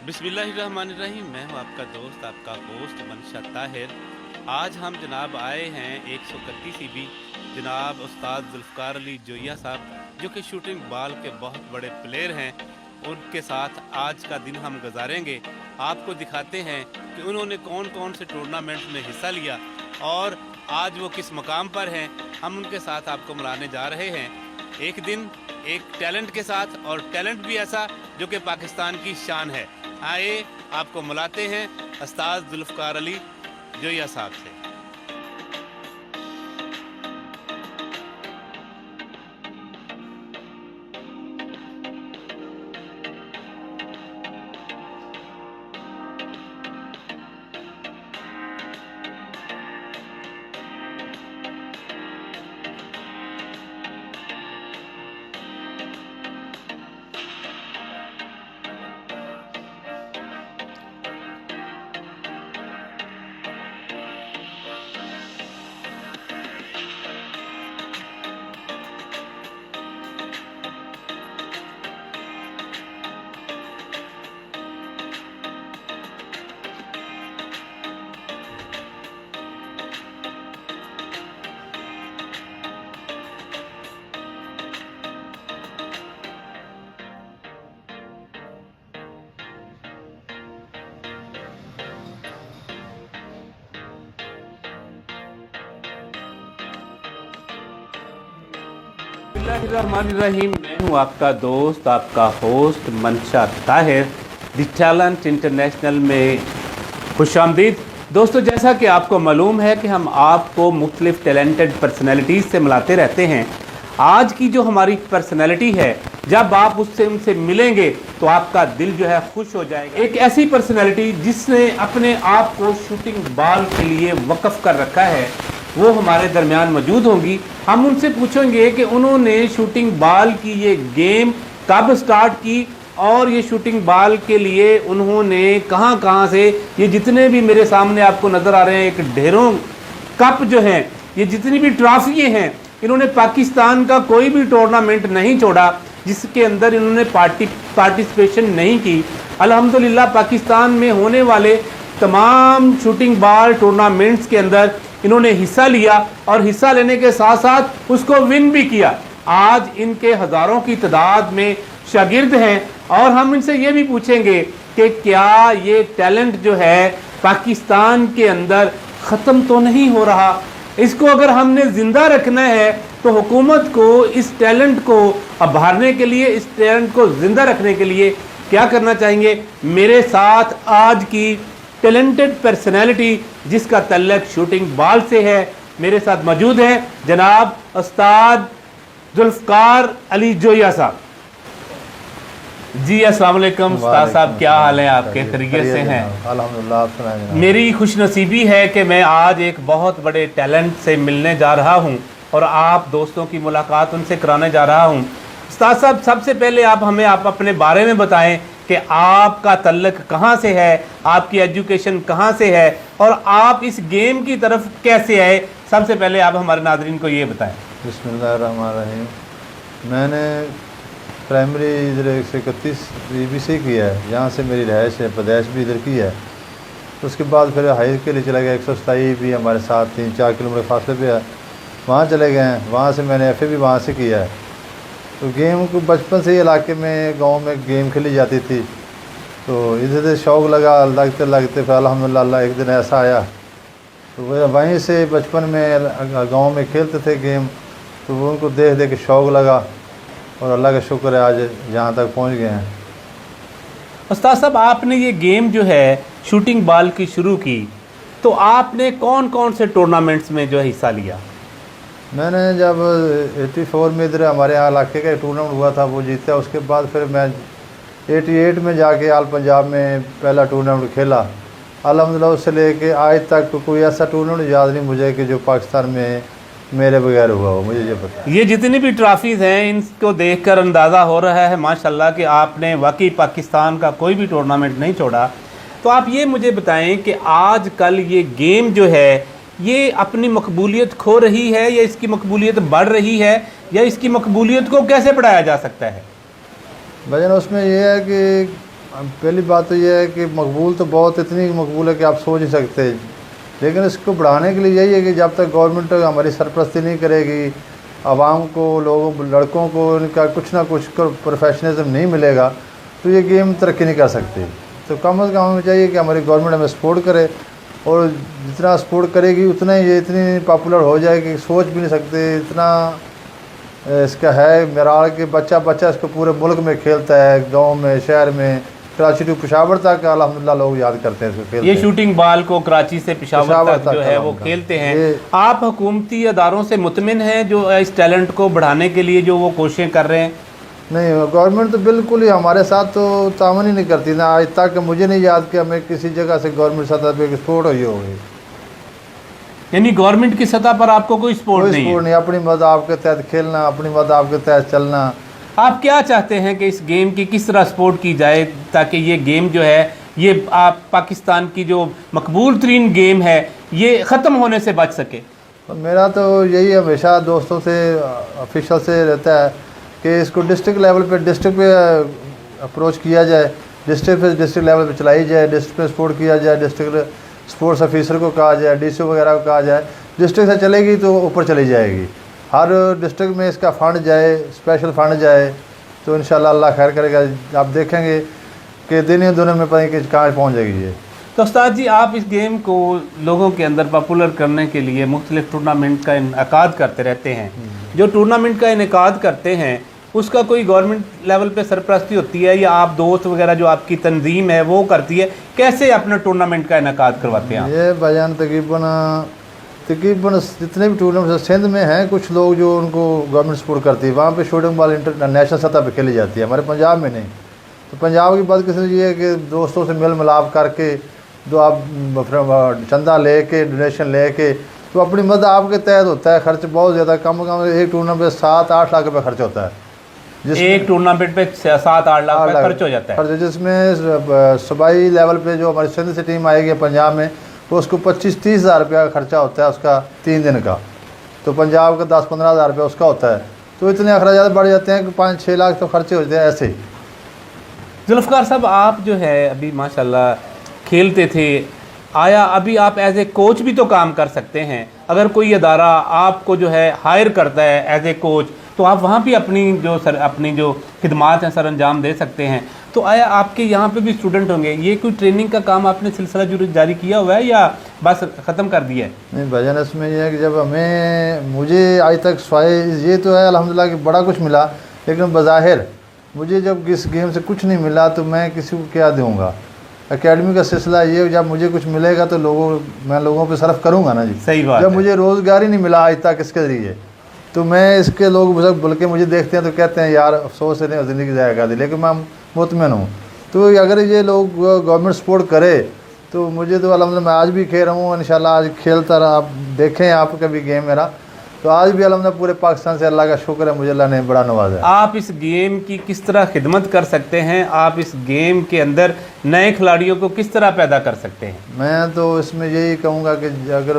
बिस्मिल्लाहिर्रहमानिर्रहीम। मैं हूं आपका दोस्त, आपका होस्ट मनशा ताहिर। आज हम जनाब आए हैं 131 ईबी जनाब उस्ताद जुल्फ़कार अली जोया साहब, जो कि शूटिंग बॉल के बहुत बड़े प्लेयर हैं। उनके साथ आज का दिन हम गुजारेंगे। आपको दिखाते हैं कि उन्होंने कौन कौन से टूर्नामेंट में हिस्सा लिया और आज वो किस मकाम पर हैं। हम उनके साथ आपको मिलाने जा रहे हैं एक दिन एक टैलेंट के साथ, और टैलेंट भी ऐसा जो कि पाकिस्तान की शान है। आए आपको मिलाते हैं उस्ताद जुल्फ़कार अली जोया साहब से। बिस्मिल्लाहिर्रहमानिर्रहीम। मैं हूं आपका दोस्त, आपका होस्ट मनशा ताहिर। द टैलेंट इंटरनेशनल में खुशामदीद। दोस्तों, जैसा कि आपको मालूम है कि हम आपको मुख्तलिफ टैलेंटेड पर्सनैलिटीज़ से मिलाते रहते हैं। आज की जो हमारी पर्सनैलिटी है, जब आप उससे उनसे मिलेंगे तो आपका दिल जो है खुश हो जाएगा। एक ऐसी पर्सनैलिटी जिसने अपने आप को शूटिंग बॉल के लिए वक्फ कर रखा है, वो हमारे दरमियान मौजूद होंगी। हम उनसे पूछेंगे कि उन्होंने शूटिंग बॉल की ये गेम कब स्टार्ट की और ये शूटिंग बॉल के लिए उन्होंने कहां कहां से, ये जितने भी मेरे सामने आपको नज़र आ रहे हैं एक ढेरों कप जो हैं, ये जितनी भी ट्रॉफी हैं, इन्होंने पाकिस्तान का कोई भी टूर्नामेंट नहीं छोड़ा जिसके अंदर इन्होंने पार्टिसिपेशन नहीं की। अल्हम्दुलिल्लाह पाकिस्तान में होने वाले तमाम शूटिंग बॉल टूर्नामेंट्स के अंदर इन्होंने हिस्सा लिया और हिस्सा लेने के साथ साथ उसको विन भी किया। आज इनके हज़ारों की तादाद में शागिर्द हैं और हम इनसे ये भी पूछेंगे कि क्या ये टैलेंट जो है पाकिस्तान के अंदर ख़त्म तो नहीं हो रहा। इसको अगर हमने ज़िंदा रखना है तो हुकूमत को इस टैलेंट को उभारने के लिए, इस टैलेंट को ज़िंदा रखने के लिए क्या करना चाहिए। मेरे साथ आज की टैलेंटेड पर्सनैलिटी जिसका तल्लक शूटिंग बॉल से है, मेरे साथ मौजूद है जनाब उस्ताद जुल्फ़कार अली जोया साहब। जी अस्सलाम वालेकुम उस्ताद साहब, क्या हाल है आपके? खैरियत से हैं? अल्हम्दुलिल्लाह। मेरी खुशनसीबी है कि मैं आज एक बहुत बड़े टैलेंट से मिलने जा रहा हूं और आप दोस्तों की मुलाकात उनसे कराने जा रहा हूं। उस्ताद साहब, सबसे पहले आप हमें अपने बारे में बताएं कि आपका तल्लक कहाँ से है, आपकी एजुकेशन कहाँ से है और आप इस गेम की तरफ कैसे आए। सबसे पहले आप हमारे नाज़रीन को ये बताएं। बिस्मिल्लाहिर्रहमानिर्रहीम। मैंने प्राइमरी इधर 131 ईबी से किया है, जहाँ से मेरी रहायश है, पैदाइश भी इधर की है। उसके बाद फिर हाई के लिए चला गया 127 ईबी हमारे साथ 3-4 किलोमीटर फासले पे है, वहाँ चले गए हैं। वहाँ से मैंने FA भी वहाँ से किया है। तो गेम को बचपन से ही इलाके में, गांव में गेम खेली जाती थी, तो इधर से शौक़ लगा। लगते लगते फिर अल्हम्दुलिल्लाह एक दिन ऐसा आया, तो वह वहीं से बचपन में गांव में खेलते थे गेम, तो वो उनको देख देख के शौक़ लगा और अल्लाह का शुक्र है आज जहाँ तक पहुँच गए हैं। उस्ताद साहब, आपने ये गेम जो है शूटिंग बॉल की शुरू की, तो आपने कौन कौन से टूर्नामेंट्स में जो है हिस्सा लिया? मैंने जब 84 में इधर हमारे यहाँ इलाके का टूर्नामेंट हुआ था, वो जीता। उसके बाद फिर मैं 88 में जाके आल पंजाब में पहला टूर्नामेंट खेला। अल्हम्दुलिल्लाह उससे लेके आज तक कोई ऐसा टूर्नामेंट याद नहीं मुझे कि जो पाकिस्तान में मेरे बगैर हुआ हो, मुझे ये पता। ये जितनी भी ट्रॉफीज़ हैं, इनको देखकर अंदाज़ा हो रहा है माशाल्लाह कि आपने वाकई पाकिस्तान का कोई भी टूर्नामेंट नहीं छोड़ा। तो आप ये मुझे बताएं कि आज कल ये गेम जो है ये अपनी मकबूलियत खो रही है या इसकी मकबूलियत बढ़ रही है, या इसकी मकबूलियत को कैसे बढ़ाया जा सकता है? वजन उसमें यह है कि पहली बात तो ये है कि मकबूल तो बहुत इतनी मकबूल है कि आप सोच नहीं सकते, लेकिन इसको बढ़ाने के लिए यही है कि जब तक गवर्नमेंट हमारी सरपरस्ती नहीं करेगी, आवाम को, लोगों, लड़कों को इनका कुछ ना कुछ प्रोफेशनलिज्म नहीं मिलेगा तो ये गेम तरक्की नहीं कर सकती। तो कम से कम हमें चाहिए कि हमारी गवर्नमेंट हमें सपोर्ट करे, और जितना सपोर्ट करेगी उतना ही ये इतनी पॉपुलर हो जाएगी, सोच भी नहीं सकते इतना इसका है मेराल के बच्चा इसको पूरे मुल्क में खेलता है, गांव में, शहर में, कराची टू पेशावर तक अल्हम्दुलिल्लाह लोग याद करते हैं इसको खेलते ये हैं। शूटिंग बॉल को कराची से पेशावर तक जो है वो खेलते हैं। आप हुकूमती अदारों से मुतमिन हैं जो इस टैलेंट को बढ़ाने के लिए जो वो कोशिशें कर रहे हैं? नहीं, गवर्नमेंट तो बिल्कुल ही हमारे साथ तो तामन ही नहीं करती ना, आज तक मुझे नहीं याद कि हमें किसी जगह से गवर्नमेंट सतह पे सपोर्ट हुई होगी। यानी गवर्नमेंट की सतह पर आपको कोई सपोर्ट नहीं है? सपोर्ट नहीं, अपनी मदाब के तहत खेलना, अपनी मदाब के तहत चलना। आप क्या चाहते हैं कि इस गेम की किस तरह सपोर्ट की जाए ताकि ये गेम जो है, ये आप पाकिस्तान की जो मकबूल तरीन गेम है, ये ख़त्म होने से बच सके? तो मेरा तो यही हमेशा दोस्तों से, ऑफिशियल से रहता है कि इसको डिस्ट्रिक्ट लेवल पे अप्रोच किया जाए, डिस्ट्रिक्ट लेवल पे चलाई जाए, डिस्ट्रिक्ट पे सपोर्ट किया जाए, डिस्ट्रिक्ट स्पोर्ट्स ऑफिसर को कहा जाए, डीसी वगैरह को कहा जाए। डिस्ट्रिक्ट से चलेगी तो ऊपर चली जाएगी, हर डिस्ट्रिक्ट में इसका फ़ंड जाए, स्पेशल फ़ंड जाए, तो इंशाल्लाह अल्लाह खैर करेगा। आप देखेंगे कि दिन ही दोनों में पता नहीं कहाँ पहुँच जाएगी ये। तो उस्ताद जी, आप इस गेम को लोगों के अंदर पॉपुलर करने के लिए मुख्तलिफ टूर्नामेंट का इनकाद करते रहते हैं। जो टूर्नामेंट का इनकाद करते हैं उसका कोई गवर्नमेंट लेवल पे सरपरस्ती होती है या आप दोस्त वगैरह जो आपकी तंजीम है वो करती है? कैसे अपना टूर्नामेंट का इनकाद करवाते हैं? ये भाईजान तकरीबन जितने भी टूर्नामेंट सिंध में हैं, कुछ लोग जो उनको गवर्नमेंट सपोर्ट करती है, वहाँ पे शूटिंग बॉल इंटरनेशनल सतह पे खेली जाती है, हमारे पंजाब में नहीं। तो पंजाब की बात किसी ये है कि दोस्तों से मेल मिलाप करके, जो आप चंदा लेके, डोनेशन लेके, तो अपनी मदद आपके तहत होता है। खर्च बहुत ज़्यादा, कम एक टूर्नामेंट पे 7-8 लाख रुपये खर्च होता है। एक टूर्नामेंट पे 7-8 लाख रुपये खर्च हो जाता है, जिसमें सूबाई लेवल पे जो हमारी सिंध से टीम आएगी पंजाब में, तो उसको 25-30 हज़ार रुपया का खर्चा होता है उसका 3 दिन का। तो पंजाब का 10-15 हज़ार रुपया उसका होता है। तो इतने अखराजात बढ़ जाते हैं कि 5-6 लाख तो खर्चे होते हैं ऐसे ही। जुल्फ़कार साहब, आप जो है अभी माशाल्लाह खेलते थे, आया अभी आप एज ए कोच भी तो काम कर सकते हैं। अगर कोई अदारा आपको जो है हायर करता है एज ए कोच, तो आप वहाँ भी अपनी जो खिदमात हैं सर अंजाम दे सकते हैं। तो आया आपके यहाँ पे भी स्टूडेंट होंगे, ये कोई ट्रेनिंग का काम आपने सिलसिला जारी किया हुआ है या बस ख़त्म कर दिया है? नहीं भजन, इसमें यह है कि जब मुझे आज तक ये तो है अल्हम्दुलिल्लाह कि बड़ा कुछ मिला, लेकिन बज़ाहिर मुझे जब इस गेम से कुछ नहीं मिला तो मैं किसी को क्या दूँगा। एकेडमी का सिलसिला ये, जब मुझे कुछ मिलेगा तो मैं लोगों पे सर्फ करूँगा ना जी। सही बात। जब मुझे रोज़गार ही नहीं मिला आज तक इसके ज़रिए, तो मैं इसके लोग बल्कि मुझे देखते हैं तो कहते हैं यार अफसोस है ज़िंदगी ज़ाया कर दी, लेकिन मैं मुतमिन हूँ। तो अगर ये लोग गवर्नमेंट सपोर्ट करे तो मुझे तो अल्हम्दुलिल्लाह मैं आज भी खेल रहा हूँ, इंशाल्लाह आज खेलता रहा। आप देखें आपका भी गेम मेरा, तो आज भी अल्हम्दुलिल्लाह पूरे पाकिस्तान से अल्लाह का शुक्र है, मुझे अल्लाह ने बड़ा नवाजा है। आप इस गेम की किस तरह खिदमत कर सकते हैं? आप इस गेम के अंदर नए खिलाड़ियों को किस तरह पैदा कर सकते हैं? मैं तो इसमें यही कहूँगा कि अगर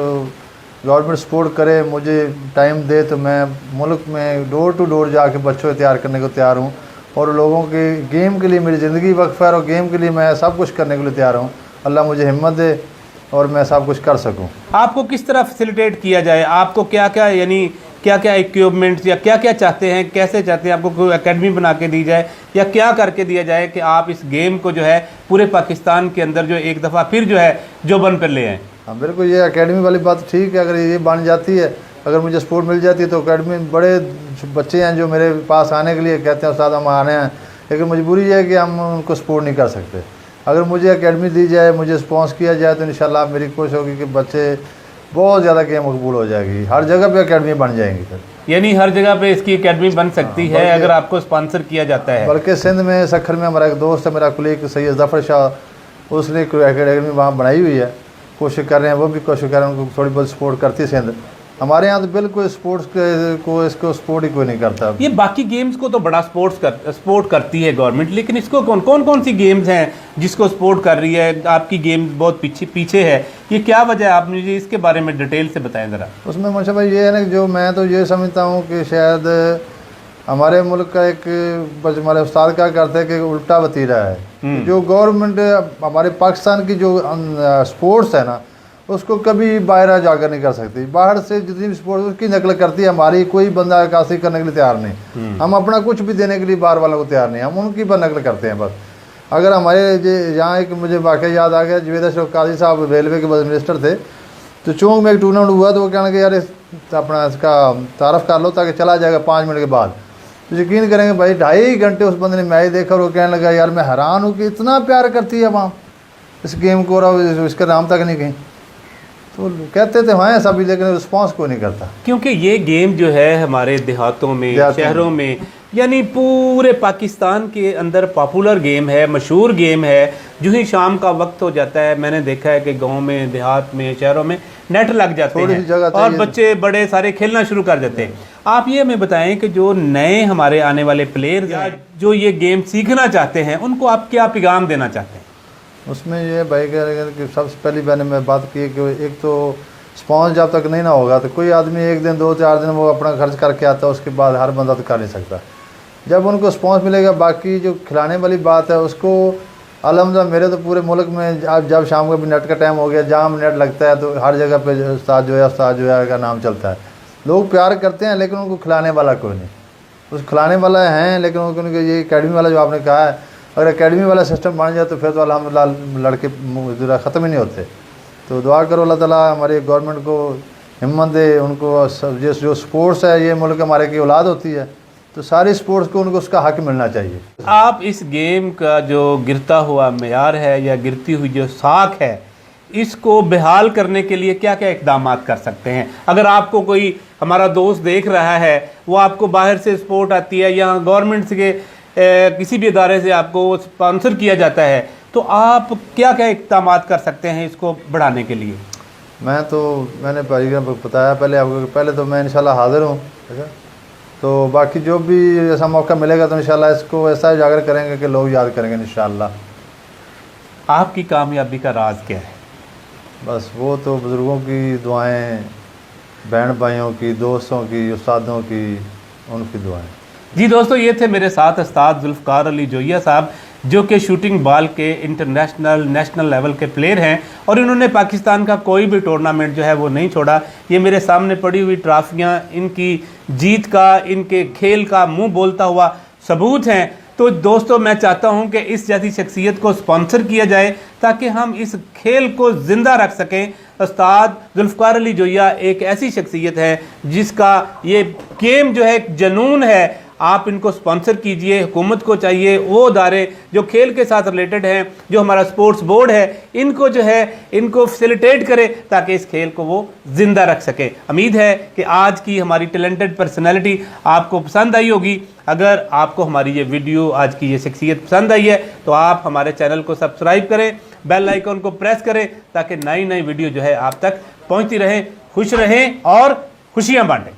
गवर्नमेंट सपोर्ट करे, मुझे टाइम दे, तो मैं मुल्क में डोर टू डोर जाके बच्चों को तैयार करने को तैयार हूँ। और लोगों के गेम के लिए मेरी ज़िंदगी वक्फ है और गेम के लिए मैं सब कुछ करने के लिए तैयार हूँ। अल्लाह मुझे हिम्मत दे और मैं सब कुछ कर सकूँ। आपको किस तरह फैसिलिटेट किया जाए? आपको क्या क्या इक्विपमेंट्स या क्या क्या चाहते हैं, कैसे चाहते हैं? आपको कोई एकेडमी बना के दी जाए या क्या करके दिया जाए कि आप इस गेम को जो है पूरे पाकिस्तान के अंदर जो एक दफ़ा फिर जो है जो बन कर ले आएँ? हाँ बिल्कुल, ये एकेडमी वाली बात ठीक है। अगर ये बन जाती है, अगर मुझे सपोर्ट मिल जाती है, तो एकेडमी में बड़े बच्चे हैं जो मेरे पास आने के लिए कहते हैं उस्ताद हम आने हैं, लेकिन मजबूरी है कि हम उनको सपोर्ट नहीं कर सकते। अगर मुझे एकेडमी दी जाए, मुझे स्पॉन्स किया जाए, तो इंशाल्लाह मेरी कोशिश होगी कि बच्चे बहुत ज़्यादा गेम मकबूल हो जाएगी, हर जगह पे एकेडमी बन जाएंगी। फिर यानी हर जगह पे इसकी एकेडमी बन सकती है अगर आपको स्पॉन्सर किया जाता है। बल्कि सिंध में सखर में हमारा एक दोस्त है, मेरा कुलीग सैयद ज़फ़र शाह, उसने एकेडमी वहाँ बनाई हुई है। कोशिश कर रहे हैं, वो भी कोशिश कर रहे हैं, उनको थोड़ी बहुत सपोर्ट करती है सिंध। हमारे यहाँ तो बिल्कुल स्पोर्ट्स को इसको सपोर्ट ही कोई नहीं करता। ये बाकी गेम्स को तो बड़ा सपोर्ट करती है गवर्नमेंट, लेकिन इसको कौन सी गेम्स हैं जिसको सपोर्ट कर रही है? आपकी गेम्स बहुत पीछे है, ये क्या वजह है? आप मुझे इसके बारे में डिटेल से बताएं ज़रा। उसमें मुझे भाई ये है ना, जो मैं तो ये समझता हूँ कि शायद हमारे मुल्क का एक बस हमारे उस्ताद क्या करते हैं कि उल्टा वतीरा है। जो गवर्नमेंट हमारे पाकिस्तान की जो स्पोर्ट्स है ना, उसको कभी बाहर जाकर नहीं कर सकती। बाहर से जितनी भी स्पोर्ट्स उसकी नकल करती है, हमारी कोई बंदा अक्कासी करने के लिए तैयार नहीं। हम अपना कुछ भी देने के लिए बाहर वालों को तैयार नहीं, हम उनकी पर नकल करते हैं बस। अगर हमारे यहाँ एक मुझे वाक़या याद आ गया, जुवेद अशरफ काजी साहब रेलवे के मिनिस्टर थे, तो चौंक में एक टूर्नामेंट हुआ तो वो कहने लगे यार अपना इसका तारफ़ कर लो ताकि चला जाएगा 5 मिनट के बाद। तो यकीन करेंगे भाई 2.5 घंटे उस बंदे ने मैच देखा और वो कहने लगा यार मैं हैरान हूँ कि इतना प्यार करती है वहाँ इस गेम को, और इसका नाम तक नहीं कहीं। तो कहते थे हाँ ऐसा भी, लेकिन रिस्पॉन्स कोई नहीं करता। क्योंकि ये गेम जो है हमारे देहातों में, शहरों में, यानी पूरे पाकिस्तान के अंदर पॉपुलर गेम है, मशहूर गेम है। जो ही शाम का वक्त हो जाता है, मैंने देखा है कि गांव में, देहात में, शहरों में नेट लग जाते हैं और बच्चे बड़े सारे खेलना शुरू कर देते हैं। आप ये हमें बताएं कि जो नए हमारे आने वाले प्लेयर्स या जो ये गेम सीखना चाहते हैं, उनको आप क्या पैगाम देना चाहते हैं? उसमें ये भाई कह रहे हैं कि सबसे पहली मैंने मैं बात की कि एक तो स्पॉन्स जब तक नहीं ना होगा तो कोई आदमी 1 दिन 2-4 दिन वो अपना खर्च करके आता है, उसके बाद हर बंदा तो कर नहीं सकता। जब उनको स्पॉन्स मिलेगा, बाकी जो खिलाने वाली बात है उसको अलहमदुलिल्लाह मेरे तो पूरे मुल्क में अब जब शाम का भी नेट का टाइम हो गया, जहाँ नेट लगता है तो हर जगह पे उस्ताद जो है का नाम चलता है। लोग प्यार करते हैं लेकिन उनको खिलाने वाला कोई नहीं। उस खिलाने वाला हैं लेकिन उनको ये अकेडमी वाला जो आपने कहा है, अगर एकेडमी वाला सिस्टम बन जाए तो फिर तो अल्हम्दुलिल्लाह लड़के ख़त्म ही नहीं होते। तो दुआ करो अल्लाह ताला हमारी गवर्नमेंट को हिम्मत दे, उनको जो स्पोर्ट्स है ये मुल्क हमारे की औलाद होती है, तो सारी स्पोर्ट्स को उनको उसका हक मिलना चाहिए। आप इस गेम का जो गिरता हुआ मेयार है या गिरती हुई जो साख है, इसको बहाल करने के लिए क्या क्या इक़दाम कर सकते हैं? अगर आपको कोई हमारा दोस्त देख रहा है, वो आपको बाहर से सपोर्ट आती है या गवर्नमेंट के किसी भी इदारे से आपको स्पॉन्सर किया जाता है, तो आप क्या क्या इक़दाम कर सकते हैं इसको बढ़ाने के लिए? मैंने बताया पहले आपको, पहले तो मैं इंशाल्लाह हाज़िर हूँ, ठीक है। तो बाकी जो भी ऐसा मौका मिलेगा तो इंशाल्लाह इसको ऐसा उजागर करेंगे कि लोग याद करेंगे इंशाल्लाह। आपकी कामयाबी का राज क्या है? बस वो तो बुज़ुर्गों की दुआएं, बहन भाइयों की, दोस्तों की, उस्तादों की, उनकी दुआएं। जी दोस्तों, ये थे मेरे साथ उस्ताद जुल्फ़कार अली जोइया साहब, जो कि शूटिंग बॉल के इंटरनेशनल, नेशनल लेवल के प्लेयर हैं और इन्होंने पाकिस्तान का कोई भी टूर्नामेंट जो है वो नहीं छोड़ा। ये मेरे सामने पड़ी हुई ट्रॉफियाँ इनकी जीत का, इनके खेल का मुंह बोलता हुआ सबूत हैं। तो दोस्तों, मैं चाहता हूं कि इस जैसी शख्सियत को स्पॉन्सर किया जाए ताकि हम इस खेल को ज़िंदा रख सकें। उस्ताद जुल्फ़कार अली जोइया एक ऐसी शख्सियत है जिसका ये गेम जो है एक जुनून है। आप इनको स्पॉन्सर कीजिए। हुकूमत को चाहिए वो अदारे जो खेल के साथ रिलेटेड हैं, जो हमारा स्पोर्ट्स बोर्ड है, इनको जो है इनको फैसिलिटेट करे ताकि इस खेल को वो ज़िंदा रख सके। उम्मीद है कि आज की हमारी टैलेंटेड पर्सनैलिटी आपको पसंद आई होगी। अगर आपको हमारी ये वीडियो, आज की ये शख्सियत पसंद आई है तो आप हमारे चैनल को सब्सक्राइब करें, बेल आइकन को प्रेस करें ताकि नई नई वीडियो जो है आप तक पहुँचती रहें। खुश रहें और खुशियाँ बांटें।